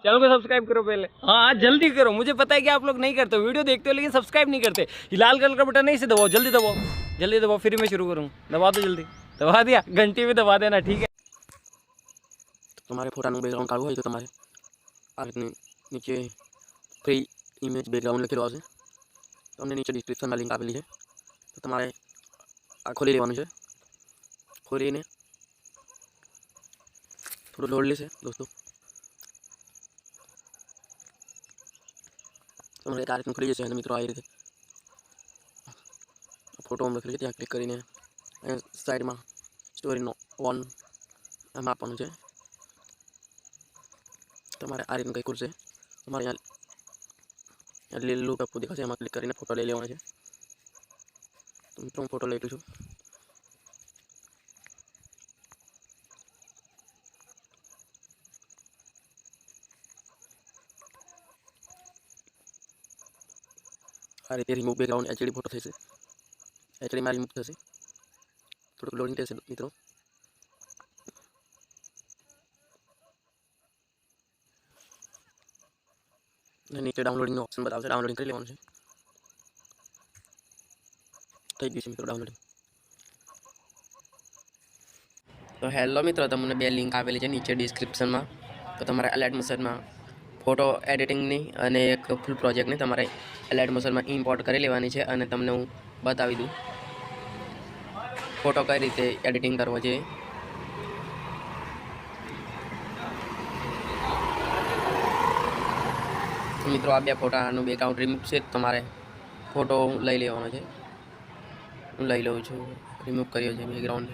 Channel को subscribe करो पहले। हाँ जल्दी करो, मुझे पता है कि आप लोग नहीं करते, वीडियो देखते हो लेकिन सब्सक्राइब नहीं करते। ये लाल कलर का बटन नहीं, इसे दबाओ, जल्दी दबाओ, जल्दी दबाओ, फिर मैं शुरू करूँ। दबा दो जल्दी, दबा दिया, घंटी भी दबा देना, ठीक है। તમારે ફોટાનું બેકગ્રાઉન્ડ કાઢવું હોય તો તમારે આ રીતની નીચે ફ્રી ઇમેજ બેકગ્રાઉન્ડ લખેલું આવશે, તમને નીચે ડિસ્ક્રિપ્શનમાં લિંક આપેલી છે, તો તમારે આ ખોલી લેવાનું છે। ખોલીને થોડું લોડ લેશે દોસ્તો, તમારે આ રીતનું ખુલી જશે અને મિત્રો આ રીતે ફોટો લખેલી છે ત્યાં ક્લિક કરીને સાઈડમાં સ્ટોરીનો ઓન આમ આપવાનું છે। તમારે આ રીતનું કંઈ ખુલશે, તમારે यहाँ લીલું ટપકું દેખાશે, એમાં ક્લિક કરીને ફોટો લઈ લેવાનો છે। તો મિત્રો હું ફોટો લઈ લઉં છું। આ રીતે રિમૂવ બેકગ્રાઉન્ડ એચડી ફોટો થશે, એચડીમાં રિમૂવ થશે, થોડુંક લોડિંગ થશે મિત્રો। नीचे डाउनलोडिंग ऑप्शन बताओ, डाउनलोडिंग कर लेવાનું છે। થઈ ગયું છે મિત્રો ડાઉનલોડિંગ। તો હેલો મિત્રો, તમને બે લિંક આપેલી છે નીચે ડિસ્ક્રિપ્શનમાં, તો તમારે એલાઇટ મોશનમાં ફોટો એડિટિંગની અને એક ફૂલ પ્રોજેક્ટની તમારે એલાઇટ મોશનમાં ઇમ્પોર્ટ કરી લેવાની છે, અને તમને હું બતાવી દઉં ફોટો કઈ રીતે એડિટિંગ કરવો છે। મિત્રો આ બે ફોટાનું બેકગ્રાઉન્ડ રિમૂવ છે, તમારે ફોટો લઈ લેવાનો છે। હું લઈ લઉં છું, રિમૂવ કર્યો છે બેકગ્રાઉન્ડ।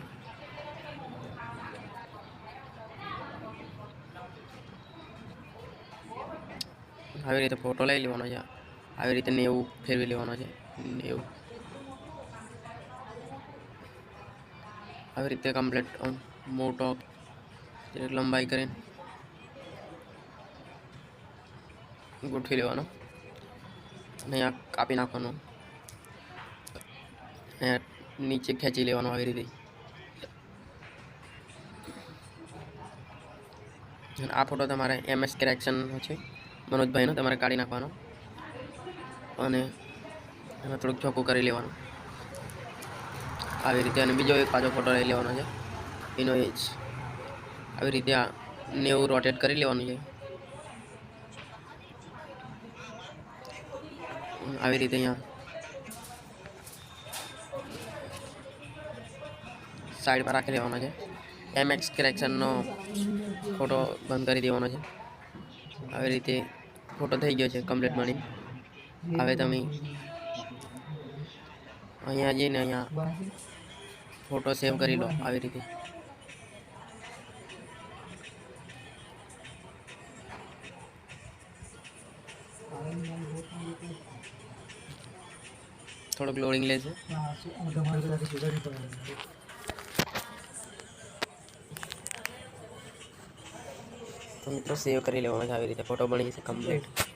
આવી રીતે ફોટો લઈ લેવાનો છે, આવી રીતે 90 ફેરવી લેવાનો છે, 90 આવી રીતે કમ્પ્લીટ મોટો લંબાઈ કરીને ગોઠવી લેવાનો, અને અહીંયા કાપી નાખવાનું, નીચે ખેંચી લેવાનું આવી રીતે। આ ફોટો તમારે MS કરેક્શનનો છે મનોજભાઈનો, તમારે કાઢી નાખવાનો અને એમાં થોડુંક ચોખ્ખું કરી લેવાનું આવી રીતે। અને બીજો એક પાછો ફોટો લઈ લેવાનો છે, એનો એ જ આવી રીતે આ 90 રોટેટ કરી લેવાનું છે। આવી રીતે અહીંયા સાઈડ પર રાખી લેવાનો છે। MS કરેક્શનનો ફોટો બંધ કરી દેવાનો છે। આવી રીતે ફોટો થઈ ગયો છે કમ્પ્લીટ બની। હવે તમે અહીંયા જઈને અહીંયા ફોટો સેવ કરી લો આવી રીતે। થોડુંક લોડિંગ લેશે, તો મિત્રો સેવ કરી લેવાનો છે આવી રીતે, ફોટો બની જશે કમ્પ્લીટ।